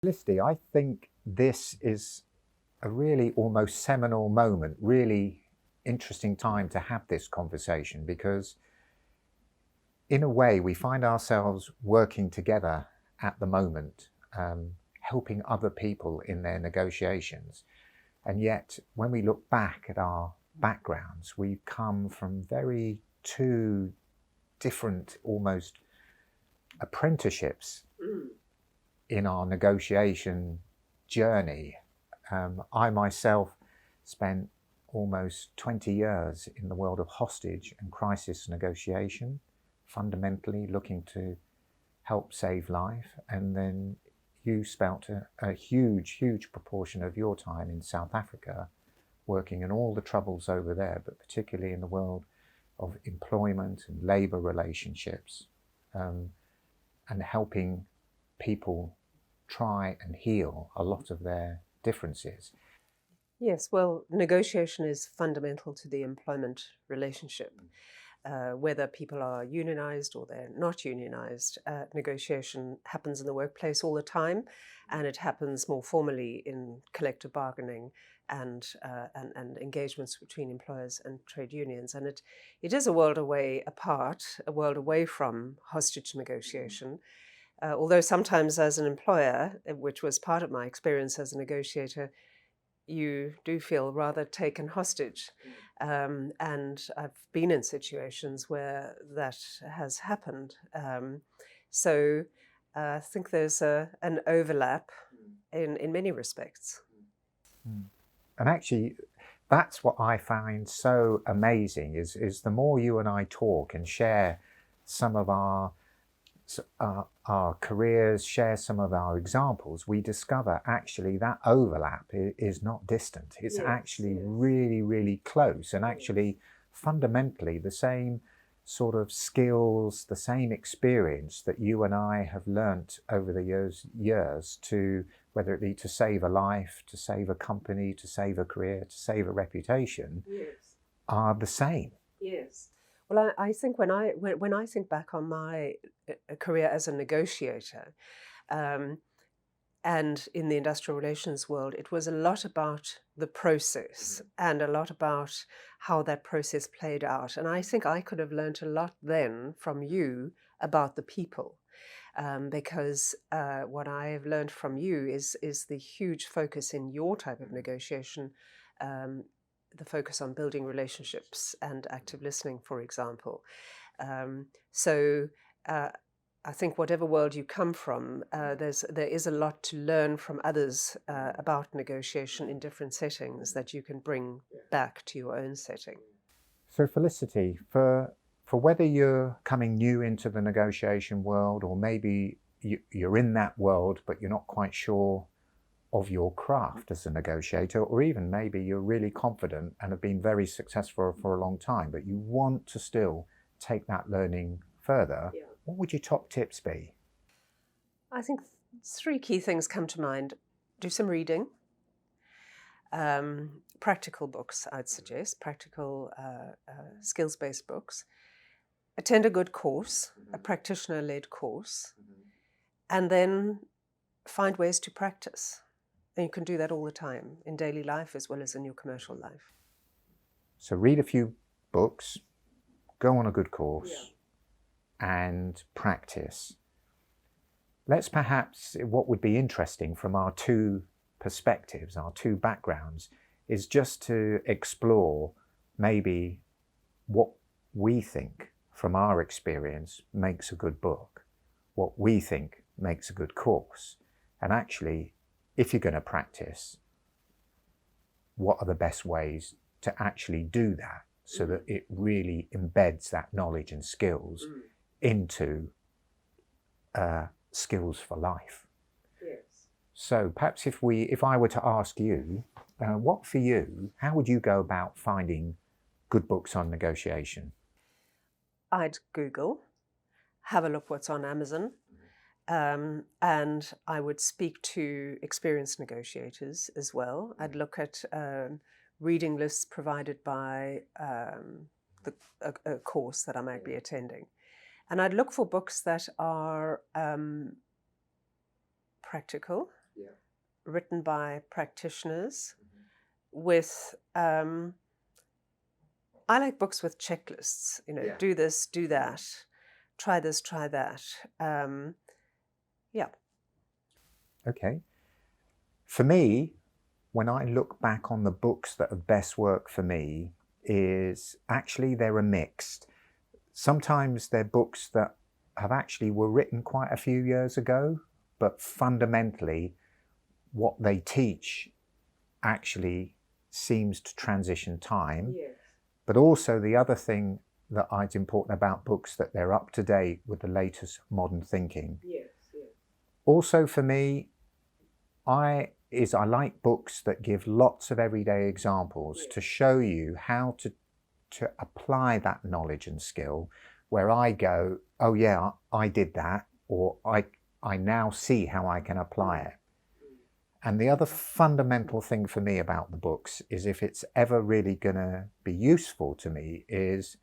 Felicity, I think this is a really almost seminal moment, really interesting time to have this conversation, because in a way we find ourselves working together at the moment, helping other people in their negotiations. And yet when we look back at our backgrounds, we've come from very two different almost apprenticeships in our negotiation journey. I myself spent almost 20 years in the world of hostage and crisis negotiation, fundamentally looking to help save life. And then you spent a huge proportion of your time in South Africa, working in all the troubles over there, but particularly in the world of employment and labour relationships, and helping people try and heal a lot of their differences. Yes, well, negotiation is fundamental to the employment relationship. Whether people are unionized or they're not unionized, negotiation happens in the workplace all the time, and it happens more formally in collective bargaining and engagements between employers and trade unions. And it is a world away apart, a world away from hostage negotiation. Although sometimes as an employer, which was part of my experience as a negotiator, you do feel rather taken hostage. And I've been in situations where that has happened. So I think there's an overlap in many respects. And actually, that's what I find so amazing is the more you and I talk and share some of our careers, share some of our examples, we discover actually that overlap is not distant. It's actually really close, and actually fundamentally the same sort of skills, the same experience that you and I have learnt over the years to, whether it be to save a life, to save a company, to save a career, to save a reputation, are the same. Yes. Well, I think when I think back on my career as a negotiator, and in the industrial relations world, it was a lot about the process and a lot about how that process played out. And I think I could have learned a lot then from you about the people, because what I've learned from you is the huge focus in your type of negotiation, the focus on building relationships and active listening, for example. I think whatever world you come from, there is a lot to learn from others about negotiation in different settings that you can bring back to your own setting. So Felicity, for whether you're coming new into the negotiation world, or maybe you're in that world but you're not quite sure of your craft as a negotiator, or even maybe you're really confident and have been very successful for a long time, but you want to still take that learning further, what would your top tips be? I think three key things come to mind. Do some reading. Practical books, I'd suggest, practical skills-based books. Attend a good course, a practitioner-led course, and then find ways to practice. And you can do that all the time, in daily life as well as in your commercial life. So read a few books, go on a good course, and practice. Let's perhaps, what would be interesting from our two perspectives, our two backgrounds, is just to explore maybe what we think from our experience makes a good book, what we think makes a good course, and actually, if you're going to practice, what are the best ways to actually do that so that it really embeds that knowledge and skills into skills for life? Yes. So perhaps if I were to ask you, what for you, how would you go about finding good books on negotiation? I'd Google, have a look what's on Amazon, and I would speak to experienced negotiators as well. I'd look at reading lists provided by a course that I might be attending. And I'd look for books that are practical, written by practitioners with, I like books with checklists, do this, do that, try this, try that. Okay. For me, when I look back on the books that have best worked for me, is actually they're a mixed. Sometimes they're books that have actually were written quite a few years ago, but fundamentally what they teach actually seems to transition time. Yes. But also the other thing that is important about books, that they're up to date with the latest modern thinking. Yes, yes. Also for me, I like books that give lots of everyday examples to show you how to apply that knowledge and skill, where I go, oh yeah, I did that, or I now see how I can apply it. And the other fundamental thing for me about the books is, if it's ever really going to be useful to me, is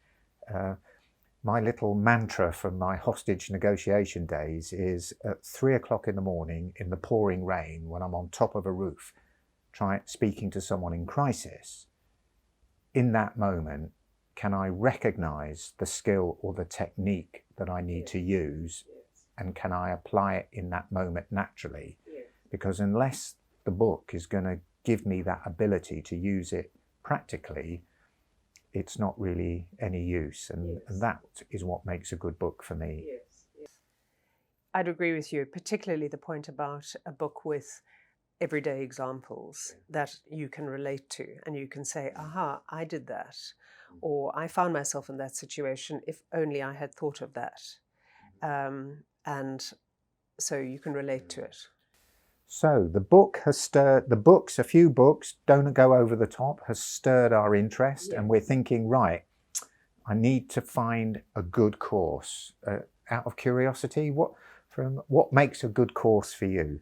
my little mantra from my hostage negotiation days is, at 3 o'clock in the morning in the pouring rain, when I'm on top of a roof, speaking to someone in crisis, in that moment, can I recognize the skill or the technique that I need to use, and can I apply it in that moment naturally? Because unless the book is going to give me that ability to use it practically, it's not really any use. And that is what makes a good book for me. I'd agree with you, particularly the point about a book with everyday examples that you can relate to, and you can say, aha, I did that, or I found myself in that situation, if only I had thought of that. And so you can relate to it. So the book has stirred, a few books, don't go over the top, has stirred our interest, and we're thinking, right, I need to find a good course. Out of curiosity, what makes a good course for you?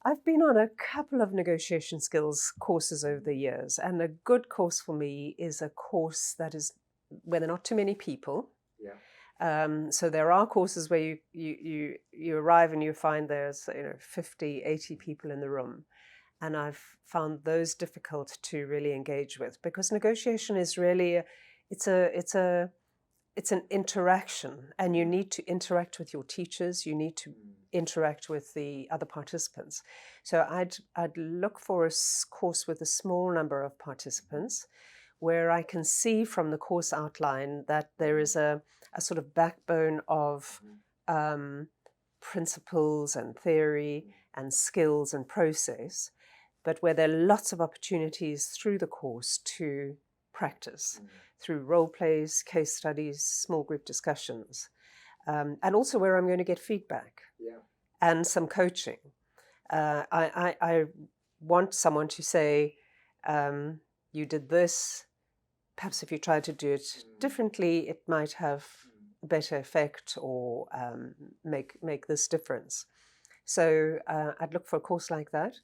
I've been on a couple of negotiation skills courses over the years, and a good course for me is a course that is where there are not too many people. So there are courses where you arrive and you find there's 50, 80 people in the room. And I've found those difficult to really engage with, because negotiation is really, it's an interaction, and you need to interact with your teachers, you need to interact with the other participants. So I'd look for a course with a small number of participants, where I can see from the course outline that there is a sort of backbone of principles and theory and skills and process, but where there are lots of opportunities through the course to practice through role plays, case studies, small group discussions, and also where I'm going to get feedback and some coaching. I want someone to say, you did this, perhaps if you try to do it differently, it might have a better effect, or make this difference. So I'd look for a course like that.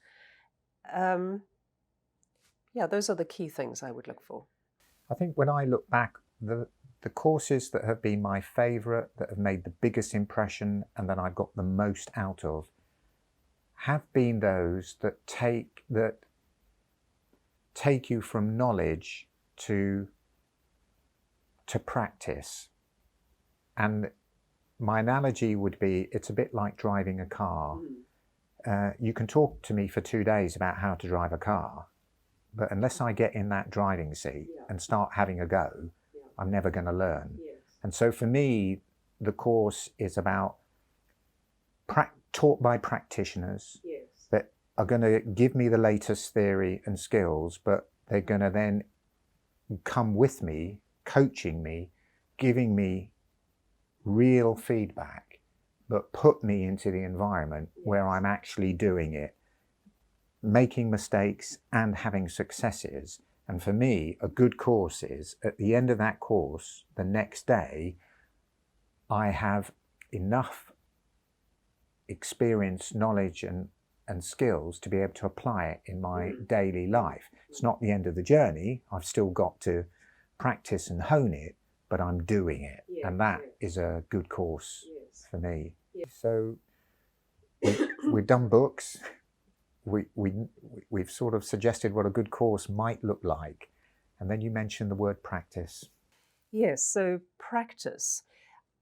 Those are the key things I would look for. I think when I look back, the courses that have been my favourite, that have made the biggest impression and that I got the most out of, have been those that take you from knowledge to practice. And my analogy would be, it's a bit like driving a car. You can talk to me for 2 days about how to drive a car, but unless I get in that driving seat and start having a go, I'm never going to learn. And so for me, the course is about taught by practitioners that are going to give me the latest theory and skills, but they're going to then come with me, coaching me, giving me real feedback, but put me into the environment where I'm actually doing it, making mistakes and having successes. And for me, a good course is, at the end of that course, the next day, I have enough experience, knowledge and skills to be able to apply it in my daily life. It's not the end of the journey. I've still got to practice and hone it, but I'm doing it. And that is a good course for me. So we've done books, we've sort of suggested what a good course might look like, and then you mentioned the word practice. Yes, so practice.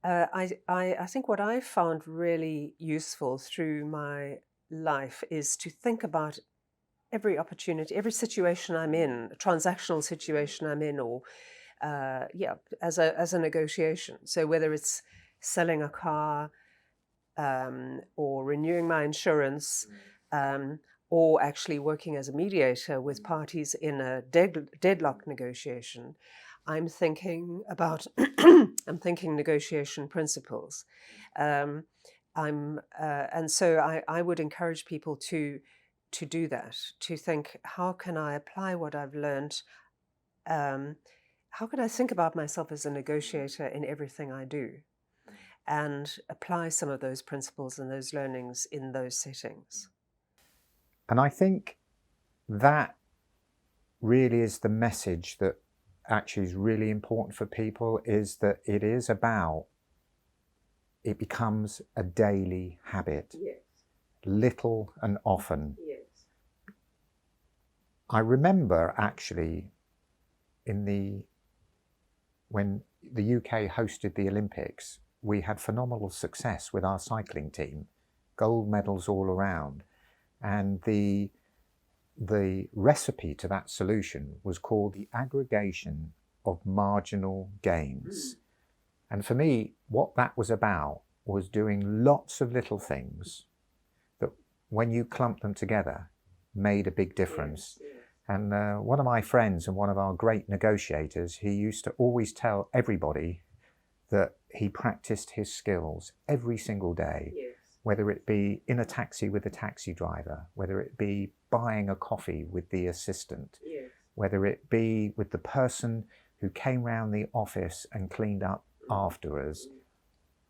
I think what I found really useful through my life is to think about every opportunity, every situation I'm in, a transactional situation I'm in, or as a negotiation. So whether it's selling a car, or renewing my insurance, or actually working as a mediator with parties in a deadlock negotiation, I'm thinking about I'm thinking negotiation principles. And so I would encourage people to do that, to think, how can I apply what I've learned? How can I think about myself as a negotiator in everything I do, and apply some of those principles and those learnings in those settings? And I think that really is the message that actually is really important for people, is that it becomes a daily habit. Yes. Little and often. Yes. I remember actually when the UK hosted the Olympics, we had phenomenal success with our cycling team, gold medals all around. And the recipe to that solution was called the aggregation of marginal gains. And for me, what that was about was doing lots of little things that, when you clump them together, made a big difference. Yes. And one of my friends and one of our great negotiators, he used to always tell everybody that he practiced his skills every single day. Yes. Whether it be in a taxi with the taxi driver, whether it be buying a coffee with the assistant, yes, whether it be with the person who came round the office and cleaned up after us,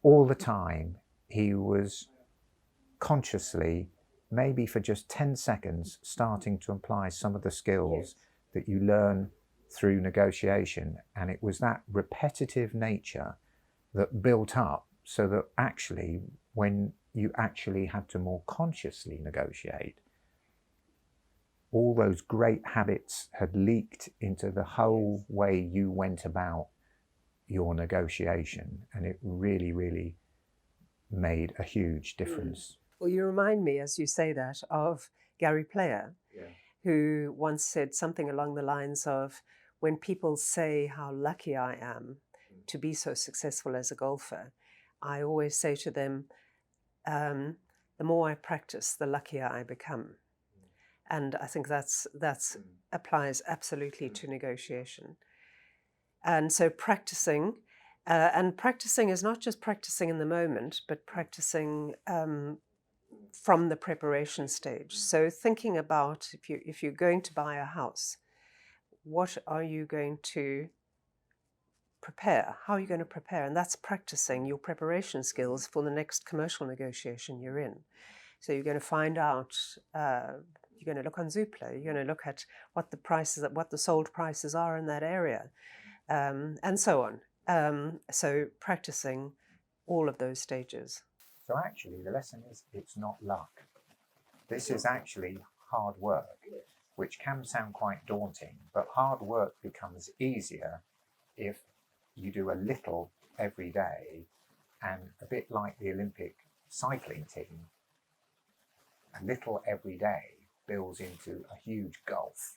all the time he was consciously, maybe for just 10 seconds, starting to apply some of the skills, yes, that you learn through negotiation. And it was that repetitive nature that built up, so that actually when you actually had to more consciously negotiate, all those great habits had leaked into the whole way you went about your negotiation, and it really, really made a huge difference. Well, you remind me, as you say that, of Gary Player, yeah, who once said something along the lines of, when people say how lucky I am to be so successful as a golfer, I always say to them, the more I practice, the luckier I become. And I think that's applies absolutely to negotiation. And so practicing, and practicing is not just practicing in the moment, but practicing from the preparation stage. So thinking about, if you're going to buy a house, what are you going to prepare? How are you going to prepare? And that's practicing your preparation skills for the next commercial negotiation you're in. So you're going to find out, you're going to look on Zoopla, you're going to look at what the sold prices are in that area, and so on. So practicing all of those stages. So actually the lesson is, it's not luck. This is actually hard work, which can sound quite daunting, but hard work becomes easier if you do a little every day. And a bit like the Olympic cycling team, a little every day builds into a huge gulf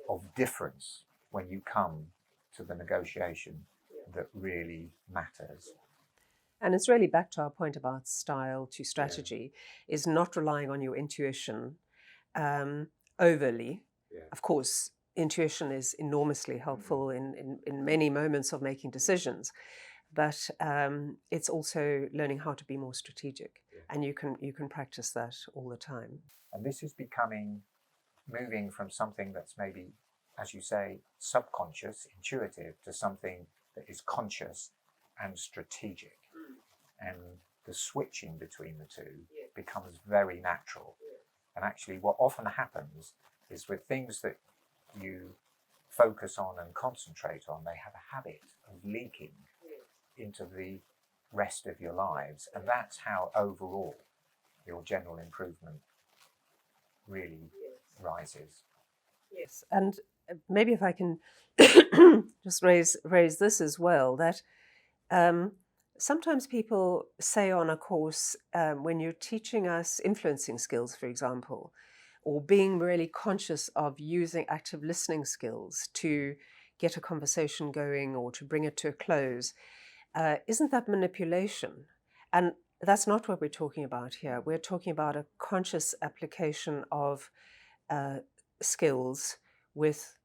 of difference when you come to the negotiation that really matters. And it's really back to our point about style to strategy, is not relying on your intuition overly. Yeah. Of course, intuition is enormously helpful in many moments of making decisions, but it's also learning how to be more strategic, and you can practice that all the time. And this is moving from something that's maybe, as you say, subconscious, intuitive, to something that is conscious and strategic. And the switching between the two becomes very natural. And actually what often happens is, with things that you focus on and concentrate on, they have a habit of leaking into the rest of your lives. And that's how overall your general improvement really rises. Yes, and maybe if I can just raise this as well, that sometimes people say on a course, when you're teaching us influencing skills, for example, or being really conscious of using active listening skills to get a conversation going or to bring it to a close, isn't that manipulation? And that's not what we're talking about here. We're talking about a conscious application of skills with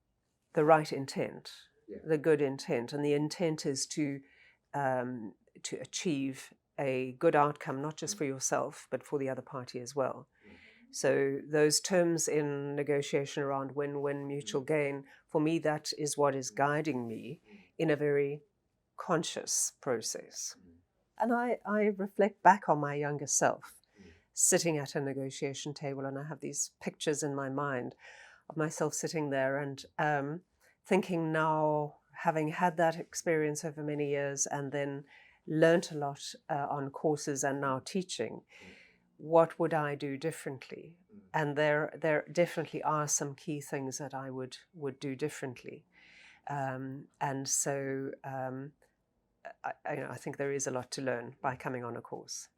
the right intent, the good intent, and the intent is to achieve a good outcome, not just for yourself, but for the other party as well. So those terms in negotiation around win-win, mutual gain, for me, that is what is guiding me in a very conscious process. And I reflect back on my younger self, sitting at a negotiation table, and I have these pictures in my mind of myself sitting there and thinking now, having had that experience over many years and then learnt a lot on courses and now teaching, what would I do differently? And there definitely are some key things that I would do differently. And so I think there is a lot to learn by coming on a course.